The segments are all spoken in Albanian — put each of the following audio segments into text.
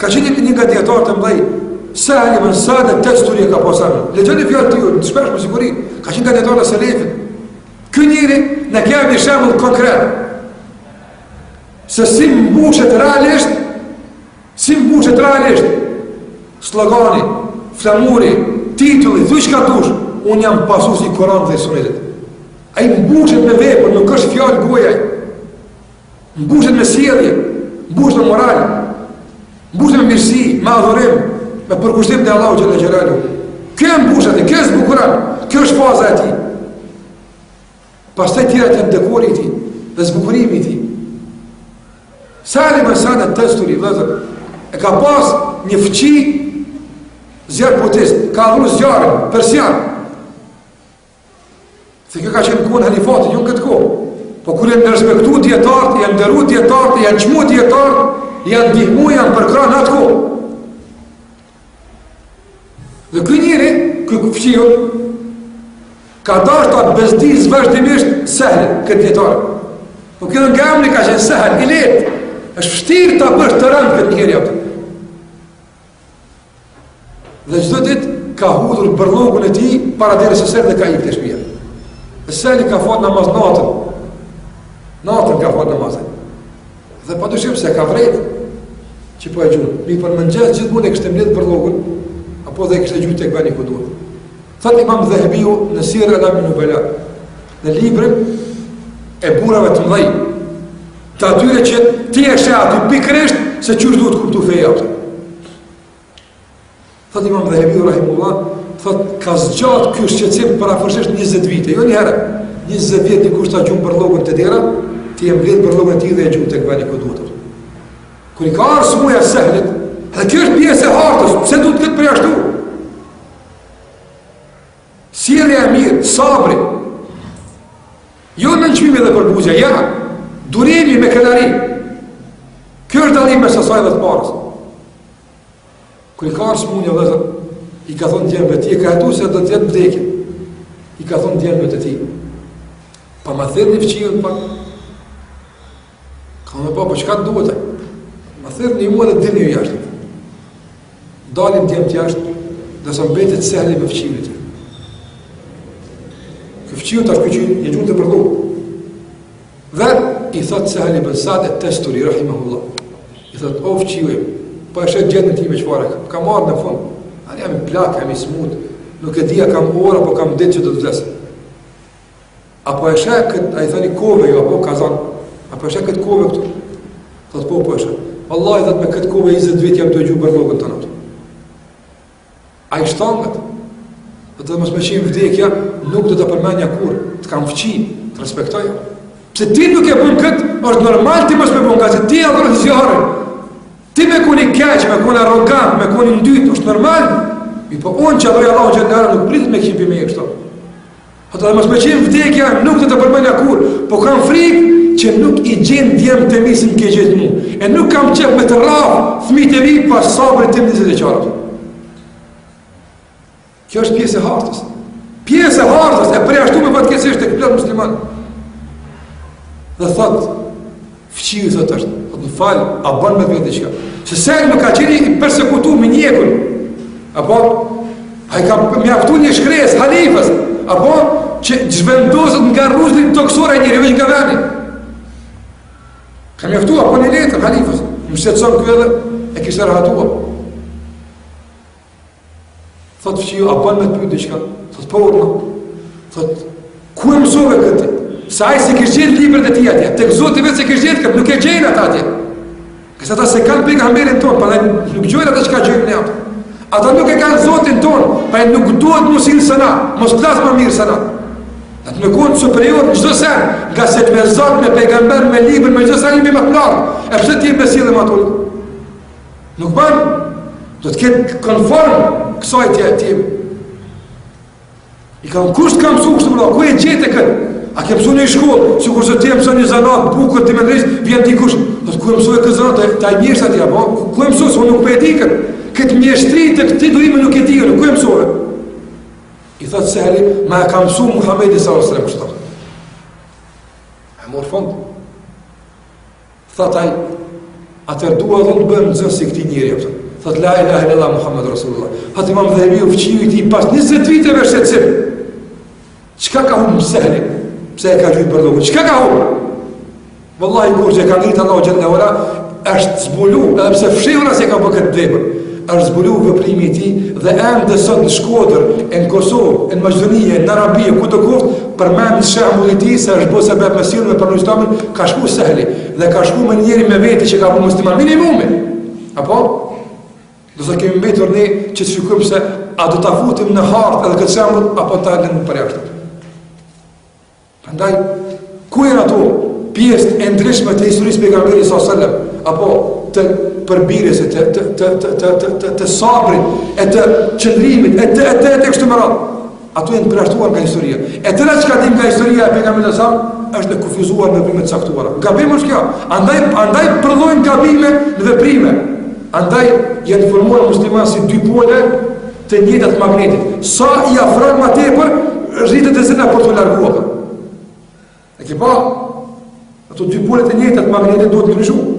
Ka qenë një nga djetarë të mdhej, Sahel ibn Sa'd at-Tustari ka pasur. Lexoni fjalët e tij, shpesh me siguri, ka qenë nga djetarë e selefit. Ky njeri në kemi një shembull konkret. Se si mbushet realisht slogani, flamuri, titulli, thuj çka dush, unë jam pasuesi i Kuranit dhe Sunetit. Ai mbushet me vepër, nuk është fjalë goja. Mbushet me sjellje, mbushet me moral, mbushet me mirësi, me adhurim, me përkushtim te Allahu xhalla xhelalu. Kjo mbushet, kjo është bukuran, kjo është faza e tij. Pastaj tjerat janë dekori i tij, dhe zbukurimi i tij. Sahel ibn Sa'd at-Tustari e ka pas një fëqi zjarë budist, ka dhru zjarën persian. Se kjo ka qenë kohën halifatit, jo në këtë kohë. Po kur janë respektu djetartë, janë ndëru djetartë, janë qmu djetartë, janë ndihmu, janë përkra në atë kohë. Dhe këj njëri, këj fëqiu, ka dashtë atë bezdiz vazhdimisht Sahel, këtë djetarë. Po kjo nga emni ka qenë Sahel, i letë, është fështirë të bësh të rëndë këtë njëri apëtë. Dhe çdo ditë ka hudhur bërllogun e tij para derës së sër dhe ka hyrë te shtëpia. Saheli ka fal namaz natën. Natën ka fal namazin. Dhe padyshim se ka vret që po e gjun. Mi për mëngjes gjithmonë e kishte mbledh bërllogun apo dhe e kishte gjujt tek vani ku duhet. Thot Imam Dhahabiu në Sirr al-Alamin Nubala, në librin e burrave të mëdhej, të atyre që ti e sheh aty pikërisht se çu duhet kuptu feja. Thot Imam Dhahabiu rahimullah, thot ka zgjat ky shqetësim parafërsisht 20 vite, jo një herë. 20 vjet dikush ta gjum bërllogun te dera, ti e mbledh bërllogun e tij dhe e gjum tek vani ku duhet. Kur i ka ardhur muja Sahlit, edhe kjo është pjesë e hartës, pse duhet këtë përjashtu? Sjellja e mirë, sabri. Jo në nënçmime dhe përbuzja, ja, durimi me kënaqëri. Kjo është dallimi mes asaj dhe të parës. Kur i ka ardhur muja vëllazër, i ka thonë djemve ti e ka hetu se do të jetë vdekje. I ka thonë djemve të ti. Pa ma thirë një fëqijën pak. Ka me pa, po qëka të duhet e? Ma thirë një mua dhe të dirë një jashtë. Dalim djemë të jashtë, dhe sa mbetit Sahli me fëqijën e ti. Kë fëqijën të ashtë këqyën, një gjunë të përdu. Dhe i thotë Sahli ibn Sa'd at-Tustari, rahimahullah. I thotë, o fëqijën, po e shetë gjendën ti me qëfare, ka marrë në fund. Ani jam i plak, jam i smut, nuk e dhja kam ora, po kam ditë që do të vlesë. Apo e shë këtë, a i thani kove jo, apo kazan, apo e shë këtë kove këtu? Thotë po e shë. Wallahi dhëtë me këtë kove 20 vit jam të gju bërlogën të nëtë. A i shtangët, dhe të mësë me qimë vdekja, nuk do të përmenja kur, të kam fëqi, të respektoja. Pse ti nuk e bën këtë, është normal ti mësë me bën nga, se ti e dhërë të zjarën. Ti me kuni keq, me kuni arrogant, me kuni ndyt, është normal. Mi po unë që adhoj Allahu xhallahu nuk pritet me këshim për me e kështu. Ata dhe mos me qenë vdekja nuk të përmenja kur, po kam frikë që nuk i gjenë djemë të mi si më ke gjithë mu. E nuk kam qef me të rafë fëmijët e mi pas sabrit tim 20 qarët. Kjo është pjesë e hartës. Pjesë e hartës e përjashtu me fatkeqësisht e këplet musliman. Dhe thotë, fëqiu thotë është, në falë, a banë me të vetë qëka. Se Sahli më ka qeni i persekutu me njekun, apo, a i ka mjaftu një shkres, halifës, apo, që zhvendosët nga rruzlin toksore njëri, veç nga veni. Ka mjaftu, apo një letër, halifës, më shtetëson kjo edhe, e kishtë rahatua. Thotë fëqiu, a banë me të vetë qëka. Thotë, po, thotë, ku e mësove këtë? Sa ai se kishtë gjithë libret e ti atje, tek Zoti vetë se kishtë gjithë këtë, nuk e gjenë ata atje. Kësë ata se kanë pejgamberin tonë, pa nuk gjojnë ata që ka gjojnë ne atë. Ata nuk e kanë Zotin tonë, pa nuk duhet mësinë sëna, mos plasë më mirë sëna. Atë me konë superior në gjdo sen, nga se të me Zot, me pejgamber, me libër, me gjdo sen jemi më të lartë. E përse ti me silëm ato? Nuk banë, do të ketë konform kësaj tjemi. I kam kusht kam su kështë mëra, ku e gjete këtë? A ke mësu një shkollë, që kur se ti e mësu një zanat, bukët, ti me ndrejsh, vjen dikush, do të ku e mësu e këtë zanat, ta i mjesht atja, ku e mësu, se unë nuk për e di këtë mjeshtri të këti durime nuk e di, ku e mësu e? I thotë Sahli, ma e ka mësu Muhammedi s.a.s. kështë. E morë fond. Thotë aj, atër dua dhe të bëjmë zënë si këti njëri. Thot la ilaha illallah Muhammed Rasulullah. Thot Imam Dhahebi u fëqiu i ti pas 20 viteve shtetësim. Çka ka humbë Sehli? Pse e ka gjujtë për lukë? Çka ka humbë? Wallahi kur që ka ngritë Allahu xhallahu ala është zbulu, edhe pse fshehura se ka bërë këtë vepër. Është zbulu veprimi i tij dhe ende sot në Shkodër, në Kosovë, në Maqedoni, në Arabi, ku do kuft përmend shembull i tij se është bërë sebeb me sjelljen e përnojstamin, ka shku Sehli dhe ka shku me njëri me veti që ka bërë musliman minimumi. Apo do të kemi mbetur ne që të shikojmë se a do ta futim në hartë edhe këtë shembull apo ta lëmë për jashtë. Prandaj ku janë ato pjesë e ndryshme të historisë pejgamberit sallallahu alajhi wasallam apo të përbirjes të sabrit e të qëndrimit e të kështu me radhë. Ato janë përshtuar nga historia. E tëra që ka dim nga historia e pejgamberit sallallahu është e kufizuar në veprime të caktuara. Gabim është kjo. Andaj përdojnë gabime në veprime. Andaj janë formuar musliman si dy pole të njëjtat magnetit. Sa i afron më tepër, rritet e zëna për të larguar. E ke pa? Ato dy pole të njëjtat magnetit duhet të ndryshojnë.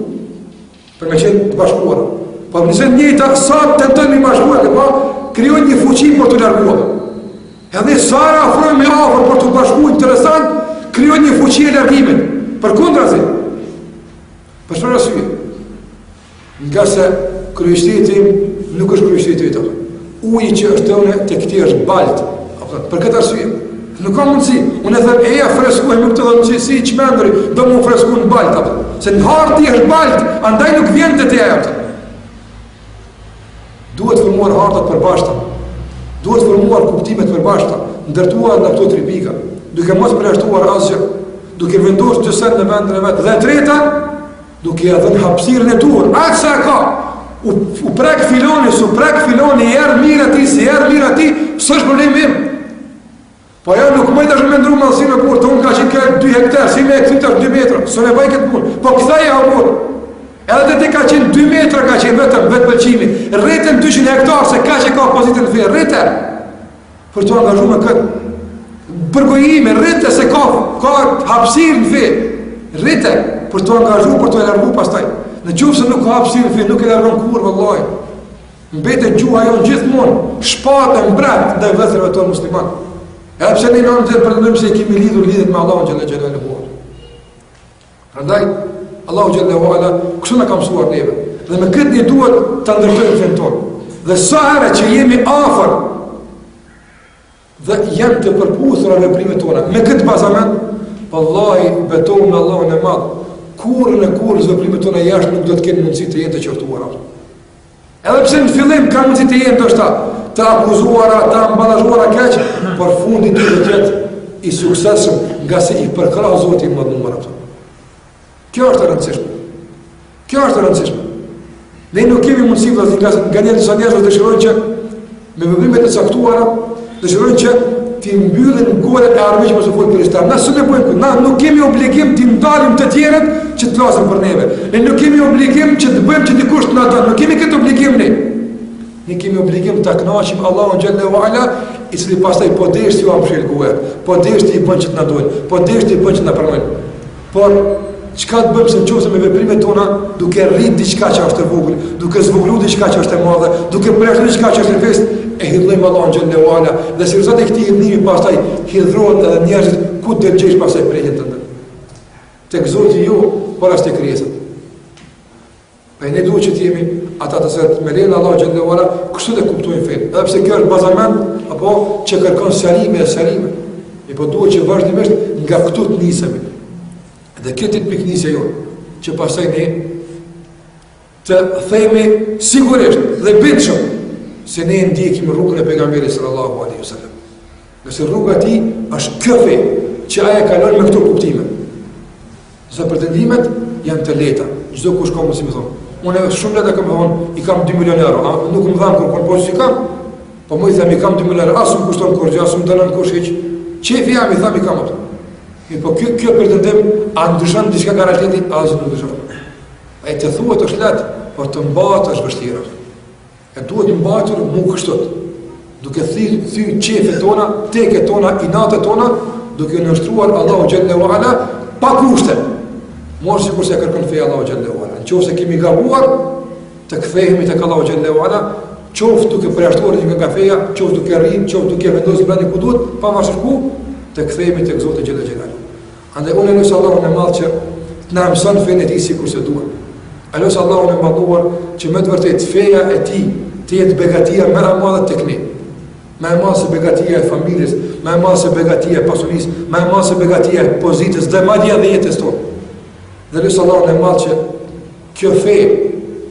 Për me qenë të bashkuara. Po nëse njëjta sa tentojnë të bashkuar, pa krijojnë një fuqi për të larguar. Edhe sa afrojnë më afër për të bashkuar interesant, krijojnë një fuqi e largimit. Përkundrazi. Për çfarë arsye? Nga se kryeshteti nuk është kryeshteti vetë. Uji që është tonë tek ti është balt. Për këtë arsye, nuk ka mundësi. Unë e them eja freskoj nuk të dhënë si çmendri, do më freskoj në balt apo. Se në harti është balt, andaj nuk vjen te ajo. Duhet formuar hartat përbashkëta. Duhet formuar kuptime të përbashkëta, ndërtuar nga këto tri pika, duke mos përjashtuar asgjë, duke vendosur gjësat në vendin e vet. Dhe e treta, duke ia dhënë hapësirën e duhur. Aksa ka. U prek filoni, erë mirë ati, si erë mirë ati, s'është problemi im. Po ja nuk mëjtë është me ndru malsinë e kur, të unë ka qenë këtë 2 hektar, si me e këtër 2 metra, së ne baj këtë punë. Po këthaj e hapur. Edhe të te ka qenë 2 metra, ka qenë vetë pëlqimi. Rritën 200 hektar, se ka që ka opozitën në fejë, rritën. Për të angazhu me këtë. Përgojime, rritën se ka hapësirë në fejë. Rritën. Për të angazhu, për të e largu pastaj. Në qufë se nuk ka hapësirë në fejë, nuk e largon kur, vëllaj. Mbete gjuha jonë gjithmonë, shpatë e mbret ndaj vëzërve tonë musliman. E pse ne nëmë të pretendojmë se i kemi lidhet me Allahu xhalla xhelaluhu. Prandaj Allahu xhallahu ala kështu na ka mësuar neve. Dhe me këtë ne duhet ta ndërtojmë fen tonë. Dhe sa herë që jemi afër dhe janë të përputhura veprimet tona, me këtë bazament, vallahi betohem në Allahun e Madh, kurrë veprimet tona jashtë nuk do të kenë mundësi të jenë të qortuara. Edhe pse në fillim ka mundësi të jenë ndoshta të akuzuara, të ambalazhuara keq, por fundi do të jetë i suksesshëm nga se i përkrah Zoti më mëdhur ato. Kjo është e rëndësishme. Ne nuk kemi mundësi nga disa njerëz dëshirojnë që me veprime të caktuara dëshirojnë që ti mbyllin golet e armiqve që folin për Islam. Na s'e bëjmë, na nuk kemi obligim të ndalim të tjerët që të flasin për neve. Ne nuk kemi obligim që të bëjmë që dikush të na don, nuk kemi këtë obligim ne. Ne kemi obligim të kënaqim Allahun xhallahu ala, i cili pastaj po desh ti u amshël goja, po desh ti i bën që të na dojnë, po desh ti i bën që të na pranojnë. Por çka të bëjmë se nëse me veprimet tona duke rrit diçka që është e vogël, duke zvogëluar diçka që është e madhe, duke përshtatur diçka që është e vështirë, e hidhllojmë Allahun xhallahu ala, dhe si rezultat e këtij hidhllimi pastaj hidhrohen edhe njerëzit ku të dëgjesh pastaj prekjen tënde. Tek Zoti ju por as tek krijesat. Pa ne duhet që të jemi ata të cilët me lejen e Allahut xhallahu ala kështu të kuptojnë fen. Edhe pse kjo është bazament apo që kërkon sjarime. E po duhet që vazhdimisht nga këtu të nisemi. Dhe këtë të piknisja jonë, që pasaj ne të themi sigurisht dhe bitëshëm se ne ndjekim rrugën e pejgamberit sallallahu alaihi wasallam. Nëse rruga ti është kjo fe, që aja kalon me këto kuptime. Nëse pretendimet janë të leta, çdo kush ka mundësi me thonë. Unë shumë leta kam thonë, i kam 2 milion euro, nuk më dhamë kërkon, po që kam, po më i them i kam 2 milion euro, asë më kushton kurrë, asë më dënon kush hiç. Çefi jam i tham i kam ato. Po kjo pretendim a ndryshon diçka nga realiteti, as nuk ndryshon. Ai të thuhet është lehtë, por të mbahet është vështirë. E duhet të mbahetur mu kështot. Duke thyr çefet tona, teket tona, inatet tona, duke nënshtruar Allahu xhallahu ala pa kushte. Mos sikur se kërkon feja Allahu xhallahu ala. Nëse kemi gabuar, të kthehemi tek Allahu xhallahu ala, qoftë duke përjashtuar nga feja, qoftë duke rrinë, qoftë duke vendosur brenda ku duhet, pavarësisht ku, të kthehemi tek Zoti xhallahu xhallahu. Andaj unë lutem Allahun e Madh që të na mëson fenë e tij sikur se duhet. Alose Allahun e Madhuar që me të vërtet feja e tij të jetë begatia më e madhe tek ne. Më e madhe se begatia e familjes, më e madhe se begatia e pasurisë, më e madhe se begatia e pozitës dhe madje edhe jetës tonë. Dhe lutem Allahun e Madh që kjo fe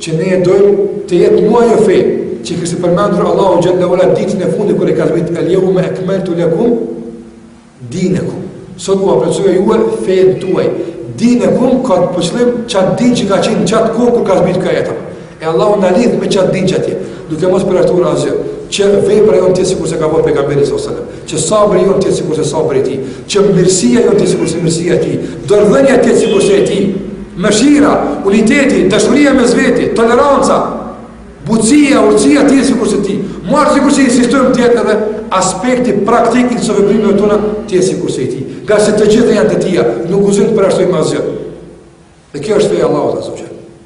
që ne e dojmë të jetë mua ajo fe që kishte përmendur Allahu xhallahu ala ditën e fundit kur e ka zbritur el-yawma akmaltu lakum dinakum. Sot u aprecioj juaj fen tuaj. Dinakum ka të përshlim qatë din që ka qenë qatë kohë kur ka zbritur kjo jeta. E Allahu na lidh me qatë din që atje, duke mos përjashtuar asgjë. Që vepra jonë të sikur se ka bërë pejgamberi sallallahu alajhi wasallam, që sabri jonë të sikur se sabri i tij, që mirësia jonë të sikur se mirësia e tij, dorëdhënia të sikur se e tij, mëshira, uniteti, dashuria mes vetë, toleranca, butësia, urtësia të sikur se ti. Marr sikur se insistojmë të jetë edhe aspekti praktik i veprimeve tona të sikur se ti. Nga se të gjitha janë të tia, nuk guxojmë të përjashtojmë asgjë. Dhe kjo është feja e Allahut azza wa jalla.